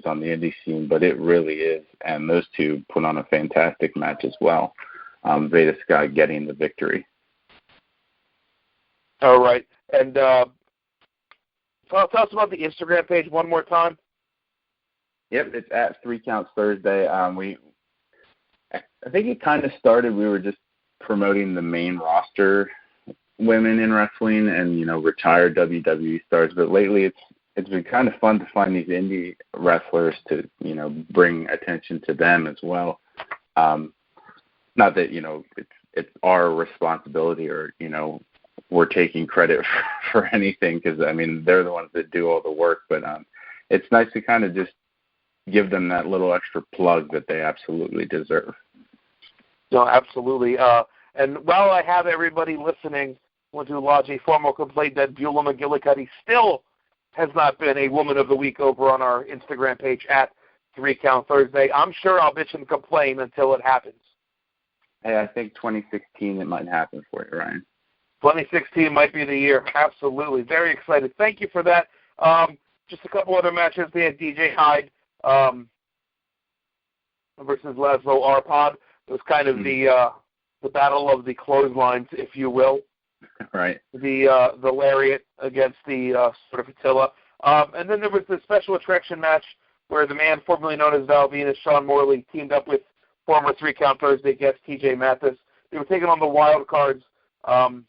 on the indie scene, but it really is. And those two put on a fantastic match as well. Veda Sky getting the victory. All right. And tell us about the Instagram page one more time. Yep, it's at 3 Counts Thursday. I think it kind of started, we were just promoting the main roster women in wrestling and, retired WWE stars. But lately it's been kind of fun to find these indie wrestlers to, bring attention to them as well. Not that, it's our responsibility or, we're taking credit for anything because, they're the ones that do all the work. But it's nice to kind of just give them that little extra plug that they absolutely deserve. No, absolutely. And while I have everybody listening, I want to lodge a formal complaint that Beulah McGillicuddy still has not been a Woman of the Week over on our Instagram page at 3 Count Thursday. I'm sure I'll bitch and complain until it happens. Hey, I think 2016 it might happen for you, Ryan. 2016 might be the year. Absolutely. Very excited. Thank you for that. Just a couple other matches. We had DJ Hyde versus Laszlo Arpad. It was kind of the battle of the clotheslines, if you will. Right. The lariat against the sort of Attila. And then there was the special attraction match where the man formerly known as Val Venus, Sean Morley, teamed up with former 3 Count Thursday guest TJ Mathis. They were taking on the wild cards for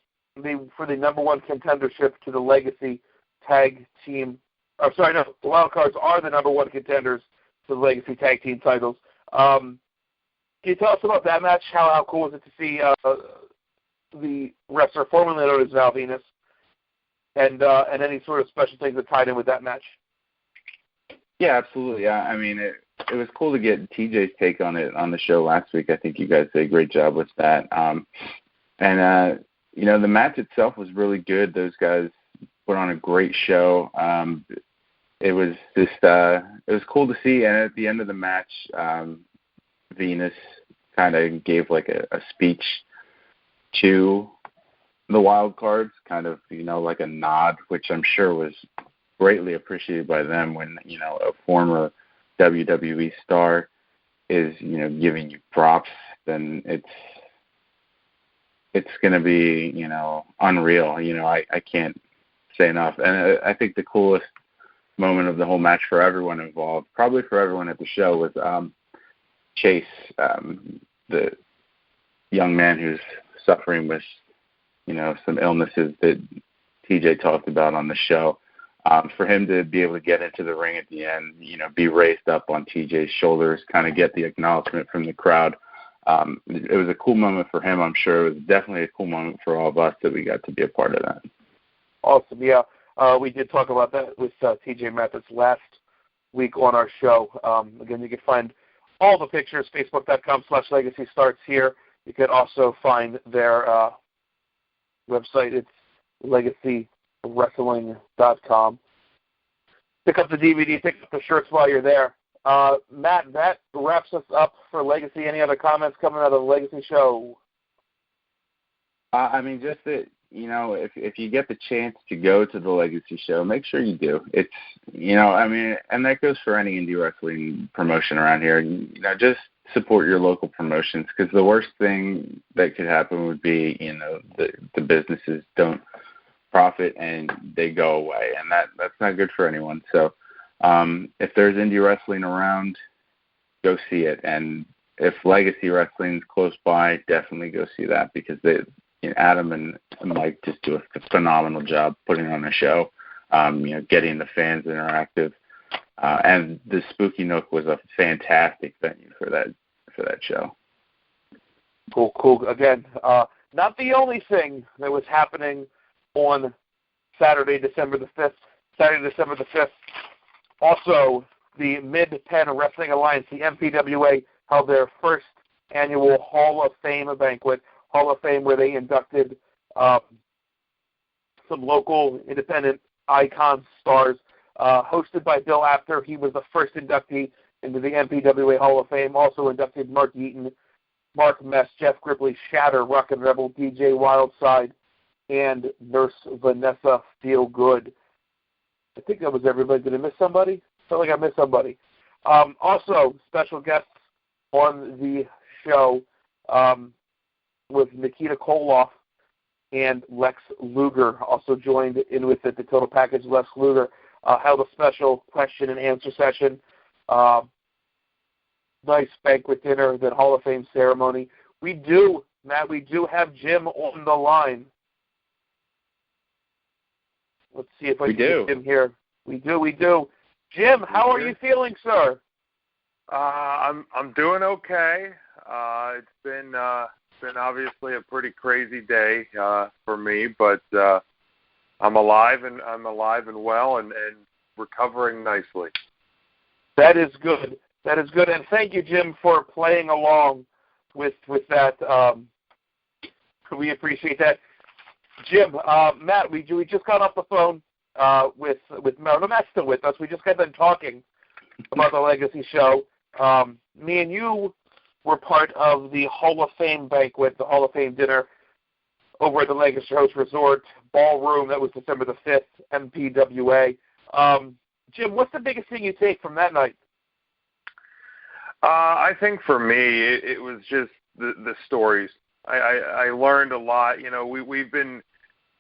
the number one contendership to the Legacy Tag Team. The wild cards are the number one contenders to the Legacy Tag Team titles. Can you tell us about that match? How cool was it to see the wrestler formerly known as Val Venus and any sort of special things that tied in with that match? Yeah, absolutely. It was cool to get TJ's take on it on the show last week. I think you guys did a great job with that. The match itself was really good. Those guys put on a great show. It was cool to see. And at the end of the match, Venus kind of gave like a speech to the wild cards, kind of, like a nod, which I'm sure was greatly appreciated by them when, a former WWE star is, giving you props, then it's going to be, unreal. I can't say enough. And I think the coolest moment of the whole match for everyone involved, probably for everyone at the show, was Chase, the young man who's suffering with, some illnesses that TJ talked about on the show. For him to be able to get into the ring at the end, be raised up on TJ's shoulders, kind of get the acknowledgement from the crowd. It was a cool moment for him. I'm sure it was definitely a cool moment for all of us that we got to be a part of that. Awesome. Yeah. We did talk about that with TJ Mathis last week on our show. Again, you can find all the pictures, facebook.com/Legacy Starts here. You can also find their website. It's legacywrestling.com. Pick up the DVD, pick up the shirts while you're there. Matt, that wraps us up for Legacy. Any other comments coming out of the Legacy show? Just that, if you get the chance to go to the Legacy show, make sure you do. It's, and that goes for any indie wrestling promotion around here. Just support your local promotions, because the worst thing that could happen would be, the businesses don't profit and they go away, and that's not good for anyone. So if there's indie wrestling around, go see it. And if Legacy Wrestling's close by, definitely go see that, because Adam and Mike just do a phenomenal job putting on a show, getting the fans interactive. And the Spooky Nook was a fantastic venue for that show. Cool. Again, not the only thing that was happening on Saturday, December the 5th. Also, the Mid-Penn Wrestling Alliance, the MPWA, held their first annual Hall of Fame banquet. Hall of Fame, where they inducted some local independent icon stars, hosted by Bill Apter. He was the first inductee into the MPWA Hall of Fame. Also inducted Mark Eaton, Mark Mess, Jeff Gripley, Shatter, Rockin' Rebel, DJ Wildside, and Nurse Vanessa Feelgood. I think that was everybody. Did I miss somebody? I felt like I missed somebody. Also, special guests on the show with Nikita Koloff and Lex Luger. Also joined in with it, the total package. Lex Luger held a special question and answer session. Nice banquet dinner, then Hall of Fame ceremony. Matt, we do have Jim on the line. Let's see if I can get Jim here. We do. Jim, how are you feeling, sir? I'm doing okay. It's been obviously a pretty crazy day for me, but I'm alive and well and recovering nicely. That is good. And thank you, Jim, for playing along with that. We appreciate that. Jim, Matt, we just got off the phone with Matt. No, Matt's still with us. We just got done talking about the Legacy show. Me and you were part of the Hall of Fame banquet, the Hall of Fame dinner over at the Legacy Host Resort Ballroom. That was December the 5th, MPWA. Jim, what's the biggest thing you take from that night? I think for me, it was just the stories. I learned a lot. You know, we've been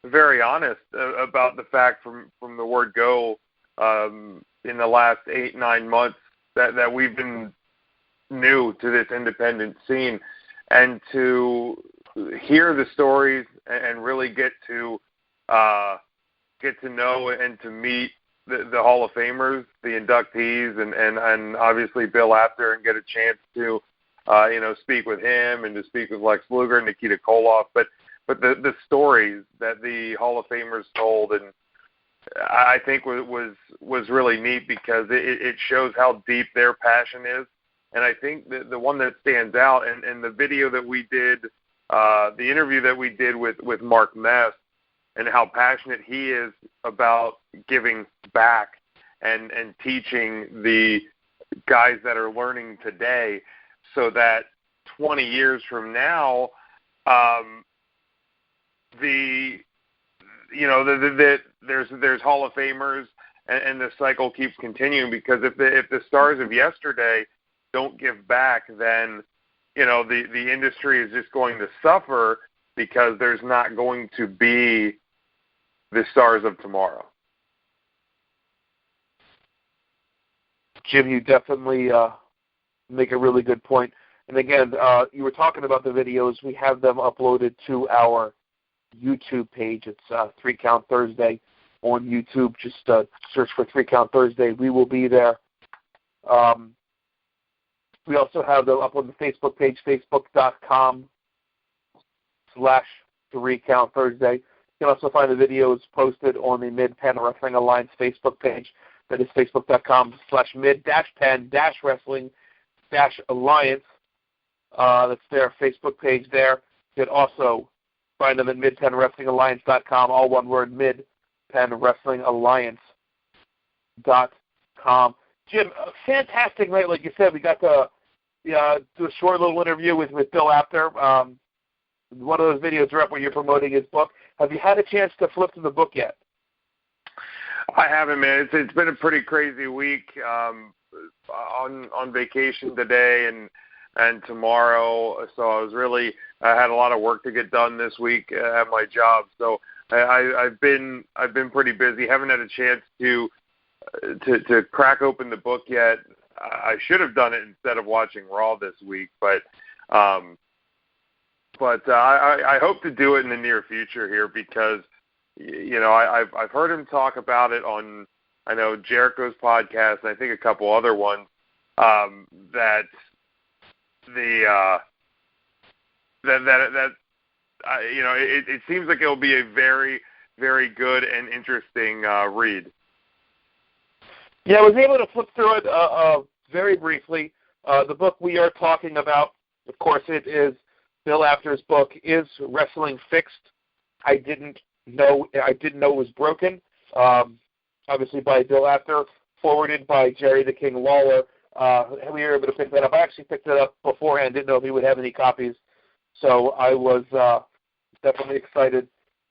very honest about the fact from the word go in the last 8-9 months that we've been new to this independent scene, and to hear the stories and really get to know and to meet the Hall of Famers, the inductees, and obviously Bill Apter, and get a chance to speak with him and to speak with Lex Luger and Nikita Koloff, but the stories that the Hall of Famers told, and I think was really neat because it shows how deep their passion is. And I think the one that stands out, and the video that we did, the interview that we did with Mark Mess, and how passionate he is about giving back and teaching the guys that are learning today, so that 20 years from now, there's Hall of Famers, and the cycle keeps continuing. Because if the stars of yesterday don't give back, then the industry is just going to suffer, because there's not going to be the stars of tomorrow. Jim, you definitely make a really good point. And again, you were talking about the videos. We have them uploaded to our YouTube page. It's 3 Count Thursday on YouTube. Just search for 3 Count Thursday. We will be there. We also have them up on the Facebook page, facebook.com/3 Count Thursday. You can also find the videos posted on the Mid-Penn Wrestling Alliance Facebook page. That is facebook.com/mid-penn-wrestling-alliance. That's their Facebook page there. You can also find them at midpennwrestlingalliance.com, all one word, midpennwrestlingalliance.com. Jim, a fantastic night, like you said. We got to do a short little interview with Bill Apter. One of those videos are up where you're promoting his book. Have you had a chance to flip through the book yet? I haven't, man. It's been a pretty crazy week. On vacation today and tomorrow, so I had a lot of work to get done this week at my job. So I've been pretty busy. Haven't had a chance to crack open the book yet. I should have done it instead of watching Raw this week, but I hope to do it in the near future here, because I've heard him talk about it on, I know, Jericho's podcast, and I think a couple other ones, that it seems like it'll be a very, very good and interesting read. Yeah, I was able to flip through it very briefly. The book we are talking about, of course, it is Bill Apter's book, Is Wrestling Fixed? I didn't know it was broken. Obviously by Bill Apter, forwarded by Jerry the King Lawler. We were able to pick that up. I actually picked it up beforehand. Didn't know if he would have any copies, so I was definitely excited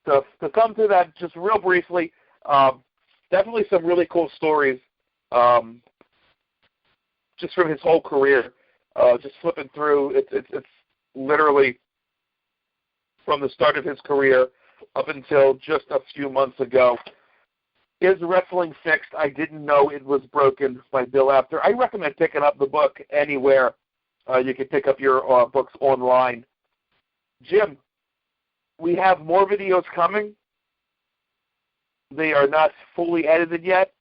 to come to that. Just real briefly, definitely some really cool stories just from his whole career, just flipping through. It's literally from the start of his career up until just a few months ago. Is Wrestling Fixed? I didn't know it was broken by Bill Apter. I recommend picking up the book anywhere. You can pick up your books online. Jim, we have more videos coming. They are not fully edited yet.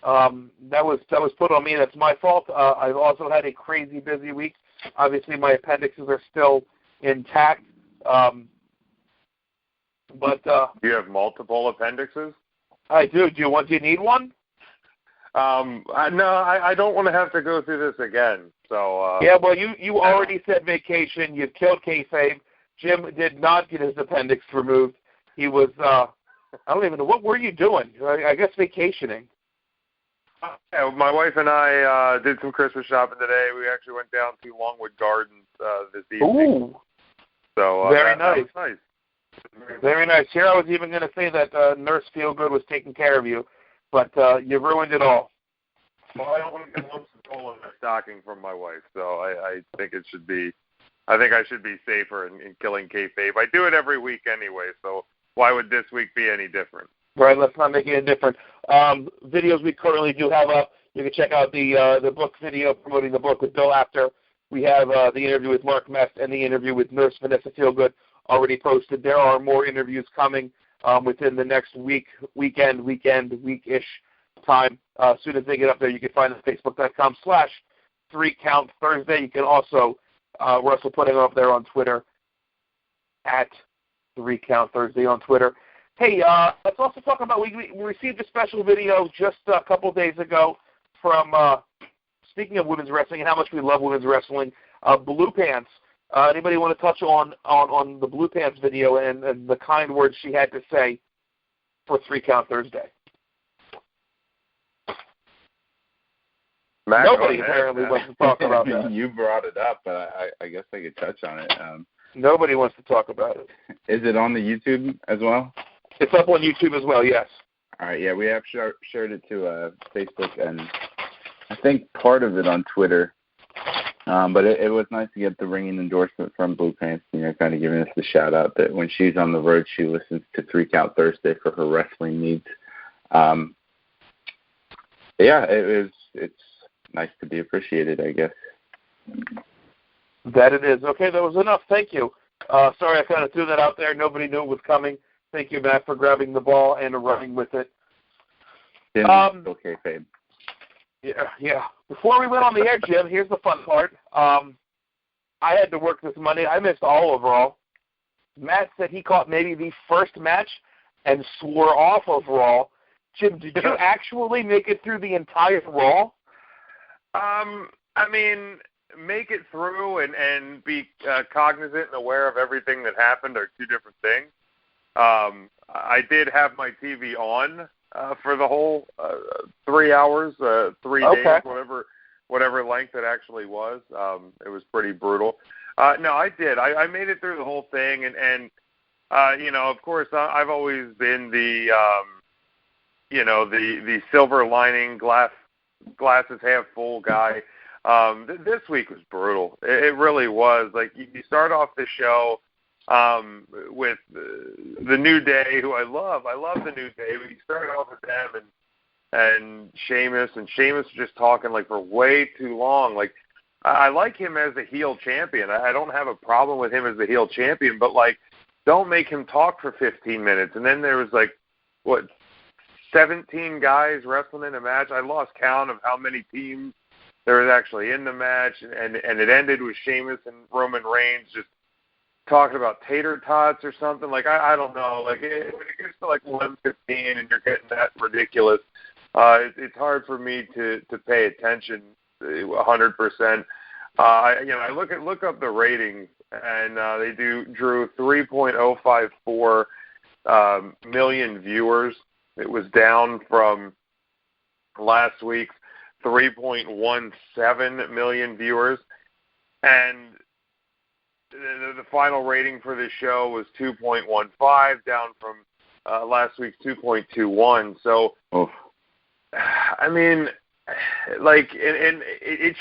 That was put on me. That's my fault. I've also had a crazy busy week. Obviously, my appendixes are still intact. But you have multiple appendixes? I do. Do you need one? No, I don't want to have to go through this again. So yeah, well, you already said vacation. You killed kayfabe. Jim did not get his appendix removed. He was I don't even know, what were you doing? I guess vacationing. Yeah, my wife and I did some Christmas shopping today. We actually went down to Longwood Gardens this evening. Ooh. So very nice. That was nice. Very nice. Here I was even going to say that Nurse Feelgood was taking care of you, but you ruined it all. Well, I don't want to get lumps of coal in my stocking from my wife, so I think it should be. I think I should be safer in killing kayfabe. I do it every week anyway, so why would this week be any different? Right. Let's not make it any different. Videos we currently do have up. You can check out the book video promoting the book with Bill Apter. We have the interview with Mark Mest and the interview with Nurse Vanessa Feelgood already posted. There are more interviews coming within the next week-ish time. As soon as they get up there, you can find them at facebook.com/3CountThursday. You can also, we're also putting them up there on Twitter at 3CountThursday on Twitter. Hey, let's also talk about, we received a special video just a couple days ago from, speaking of women's wrestling and how much we love women's wrestling, Blue Pants. Anybody want to touch on the Blue Pants video and the kind words she had to say for 3 Count Thursday? Matt, nobody apparently wants to talk about that. You brought it up, but I guess I could touch on it. Nobody wants to talk about it. Is it on the YouTube as well? It's up on YouTube as well, yes. All right, yeah, we have shared it to Facebook and I think part of it on Twitter. But it was nice to get the ringing endorsement from Blue Pants, kind of giving us the shout out that when she's on the road, she listens to 3 Count Thursday for her wrestling needs. Yeah, it's nice to be appreciated, I guess. That it is. Okay, that was enough. Thank you. Sorry I kind of threw that out there. Nobody knew it was coming. Thank you, Matt, for grabbing the ball and running with it. Okay, Fabe. Yeah. Before we went on the air, Jim, here's the fun part. I had to work this Monday. I missed all of Raw. Matt said he caught maybe the first match and swore off of Raw. Jim, did you actually make it through the entire Raw? I mean, make it through and be cognizant and aware of everything that happened are two different things. I did have my TV on for the whole 3 hours, 3 days, whatever length it actually was. It was pretty brutal. No, I did. I made it through the whole thing, and of course, I've always been the silver lining, glasses half full guy. This week was brutal. It really was. Like, you start off the show with the New Day, who I love. I love the New Day. But you start off with them and Sheamus just talking like for way too long. Like, I like him as a heel champion. I don't have a problem with him as a heel champion, but like, don't make him talk for 15 minutes. And then there was 17 guys wrestling in a match. I lost count of how many teams there was actually in the match, and it ended with Sheamus and Roman Reigns just talking about tater tots or something. Like, I don't know. Like, when it gets to 11:15 and you're getting that ridiculous, it's hard for me to pay attention 100%. I look up the ratings, and they drew 3.054 million viewers. It was down from last week's 3.17 million viewers, and the final rating for this show was 2.15, down from last week's 2.21. So, I mean, and it